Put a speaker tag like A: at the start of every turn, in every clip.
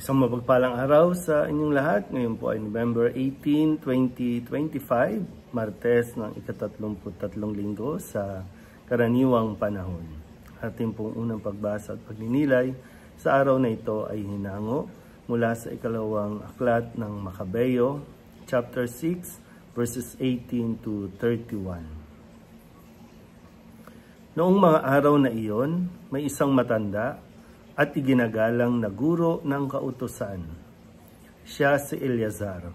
A: Isang mapagpalang araw sa inyong lahat. Ngayon po ay November 18, 2025, Martes ng ika-33 linggo sa karaniwang panahon. Ating pong unang pagbasa at pagninilay sa araw na ito ay hinango mula sa ikalawang aklat ng Makabeyo, chapter 6, verses 18 to 31. Noong mga araw na iyon, may isang matanda at iginagalang na guro ng kautusan. Siya si Eleazar.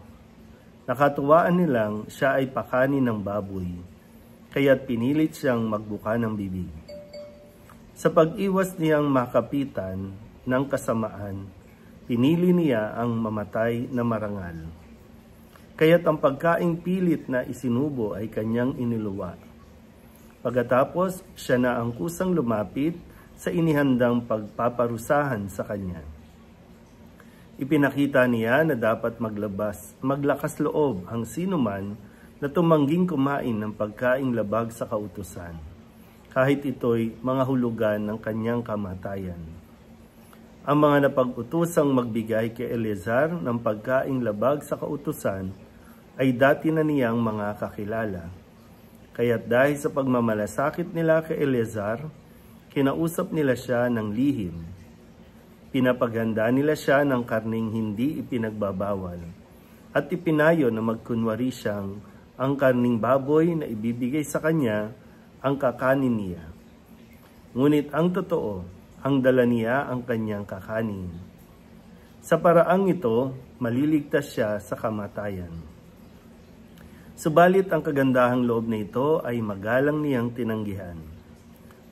A: Nakatuwaan nilang siya ay pakanin ng baboy, kaya't pinilit siyang magbuka ng bibig. Sa pag-iwas niyang makapitan ng kasamaan, pinili niya ang mamatay na marangal. Kaya't ang pagkaing pilit na isinubo ay kanyang iniluwa. Pagkatapos, siya na ang kusang lumapit sa inihandang pagpaparusahan sa kanya. Ipinakita niya na dapat maglakas loob ang sinuman na tumangging kumain ng pagkaing labag sa kautusan, kahit ito'y mga hulugan ng kanyang kamatayan. Ang mga napag-utusang magbigay kay Eleazar ng pagkaing labag sa kautusan ay dati na niyang mga kakilala. Kaya't dahil sa pagmamalasakit nila kay Eleazar, kinausap nila siya ng lihim. Pinapaganda nila siya ng karning hindi ipinagbabawal at ipinayo na magkunwari siyang ang karning baboy na ibibigay sa kanya ang kakanin niya. Ngunit ang totoo, ang dala niya ang kanyang kakanin. Sa paraang ito, maliligtas siya sa kamatayan. Subalit ang kagandahang loob na ito ay magalang niyang tinanggihan.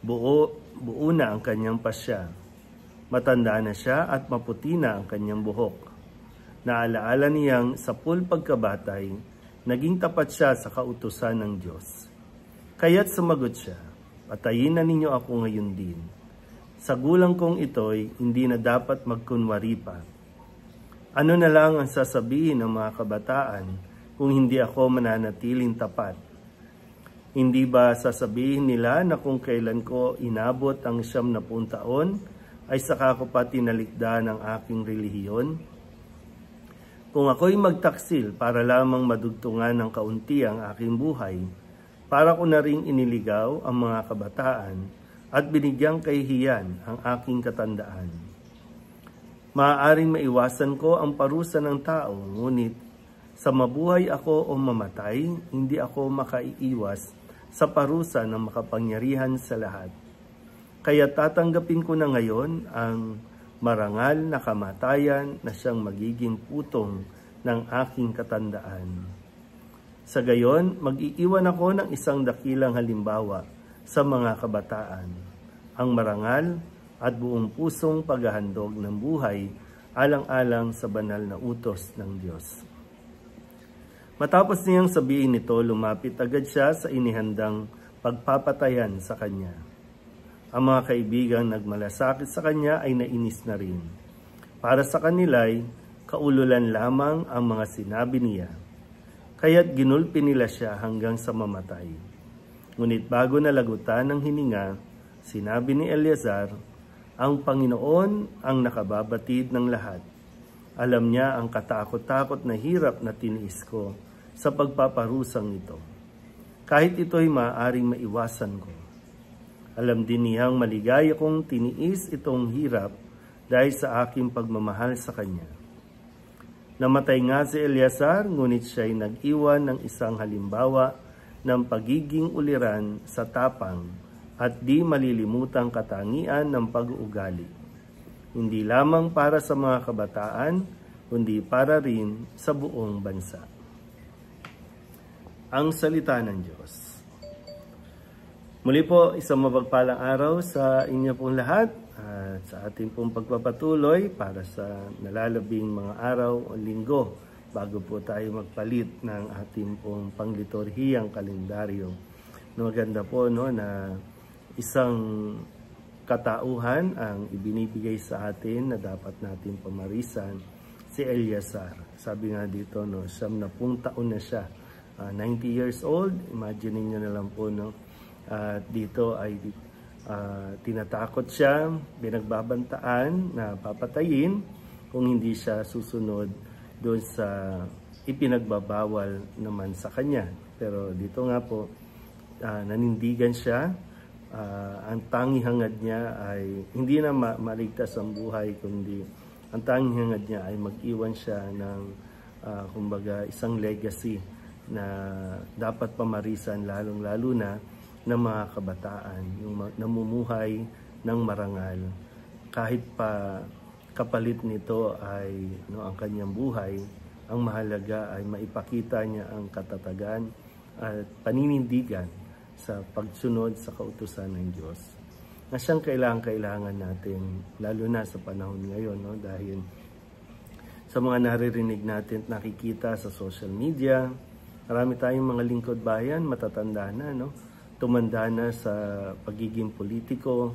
A: Buo na ang kanyang pasya. Matanda na siya at maputi na ang kanyang buhok. Naalaala niyang sa pagkabatay, naging tapat siya sa kautusan ng Diyos. Kaya't sumagot siya, patayin na ninyo ako ngayon din. Sa gulang kong ito'y hindi na dapat magkunwari pa. Ano na lang ang sasabihin ng mga kabataan kung hindi ako mananatiling tapat? Hindi ba sasabihin nila na kung kailan ko inabot ang 70 taon, ay saka ko pa tinalikda ng aking relihiyon? Kung ako'y magtaksil para lamang madugtungan ng kaunti ang aking buhay, para ko na ring iniligaw ang mga kabataan at binigyang kahihiyan ang aking katandaan. Maaaring maiwasan ko ang parusa ng tao, ngunit sa mabuhay ako o mamatay, hindi ako makaiiwas sa parusa ng makapangyarihan sa lahat. Kaya tatanggapin ko na ngayon ang marangal na kamatayan na siyang magiging putong ng aking katandaan. Sa gayon, mag-iiwan ako ng isang dakilang halimbawa sa mga kabataan, ang marangal at buong pusong paghahandog ng buhay alang-alang sa banal na utos ng Diyos. Matapos niyang sabihin ito, lumapit agad siya sa inihandang pagpapatayan sa kanya. Ang mga kaibigang nagmalasakit sa kanya ay nainis na rin. Para sa kanila'y kaululan lamang ang mga sinabi niya. Kaya't ginulpi nila siya hanggang sa mamatay. Ngunit bago nalagutan ng hininga, sinabi ni Eleazar, ang Panginoon ang nakababatid ng lahat. Alam niya ang katakot-takot na hirap na tiniis ko sa pagpaparusang ito. Kahit ito'y maaaring maiwasan ko. Alam din niyang maligaya kong tiniis itong hirap dahil sa aking pagmamahal sa kanya. Namatay nga si Eleazar, ngunit siya'y nag-iwan ng isang halimbawa ng pagiging uliran sa tapang at di malilimutang katangian ng pag-uugali. Hindi lamang para sa mga kabataan, kundi para rin sa buong bansa. Ang salita ng Diyos. Muli po, isang mapagpalang araw sa inyo pong lahat at sa ating pong pagpapatuloy para sa nalalabing mga araw o linggo bago po tayo magpalit ng ating pong pangliturhiyang kalendaryo. Maganda po na isang katauhan ang ibinibigay sa atin na dapat natin pamarisan, si Eleazar. Sabi nga dito, 70 taon na siya. 90 years old, imagine niyo na lang po, dito ay tinatakot siya, binagbabantaan na papatayin, kung hindi siya susunod doon sa ipinagbabawal naman sa kanya. Pero dito nga po, nanindigan siya. Ang tanging hangad niya ay hindi na maligtas ang buhay, kundi ang tanging hangad niya ay mag-iwan siya ng kumbaga isang legacy na dapat pamarisan, lalong-lalo na ng mga kabataan, yung namumuhay ng marangal. Kahit pa kapalit nito ay ang kanyang buhay, ang mahalaga ay maipakita niya ang katatagan at paninindigan sa pagsunod sa kautusan ng Diyos, na siyang kailangan natin, lalo na sa panahon ngayon, dahil sa mga naririnig natin at nakikita sa social media, marami tayong mga lingkod bayan, matatanda na, tumanda na sa pagiging politiko.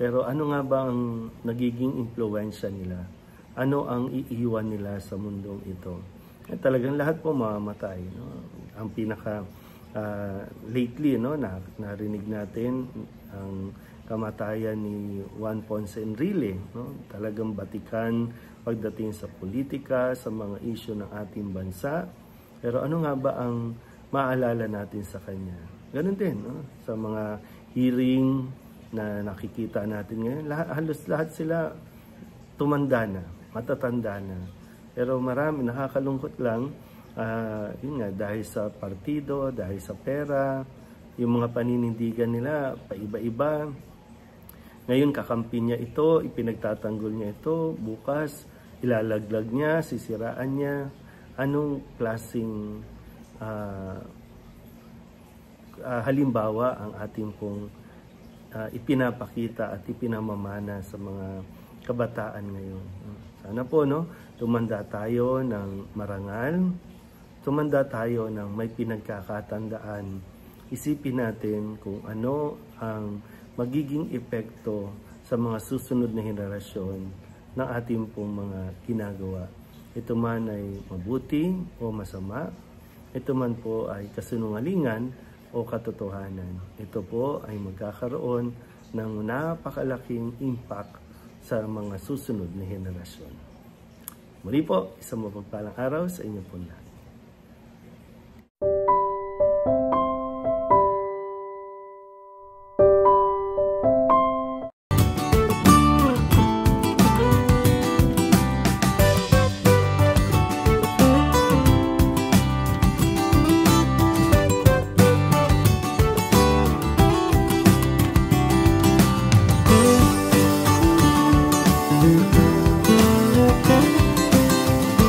A: Pero ano nga ba ang nagiging impluwensya nila? Ano ang iiwan nila sa mundong ito? Talagang lahat po mamamatay. Ang pinaka lately, narinig natin ang kamatayan ni Juan Ponce Enrile. Talagang batikan pagdating sa politika, sa mga isyu ng ating bansa. Pero ano nga ba ang maalala natin sa kanya? Ganun din, sa mga hearing na nakikita natin ngayon, halos lahat sila tumanda na, matatanda na. Pero marami, nakakalungkot lang, yun nga, dahil sa partido, dahil sa pera, yung mga paninindigan nila, paiba-iba. Ngayon, kakampi niya ito, ipinagtatanggol niya ito, bukas, ilalaglag niya, sisiraan niya. Anong klaseng halimbawa ang ating pong ipinapakita at ipinamamana sa mga kabataan ngayon. Sana po, tumanda tayo ng marangal, tumanda tayo ng may pinagkakatandaan. Isipin natin kung ano ang magiging epekto sa mga susunod na henerasyon ng ating pong mga ginagawa. Ito man ay mabuti o masama, ito man po ay kasinungalingan o katotohanan. Ito po ay magkakaroon ng napakalaking impact sa mga susunod na henerasyon. Muli po, isang mapagpalang araw sa inyo po lahat.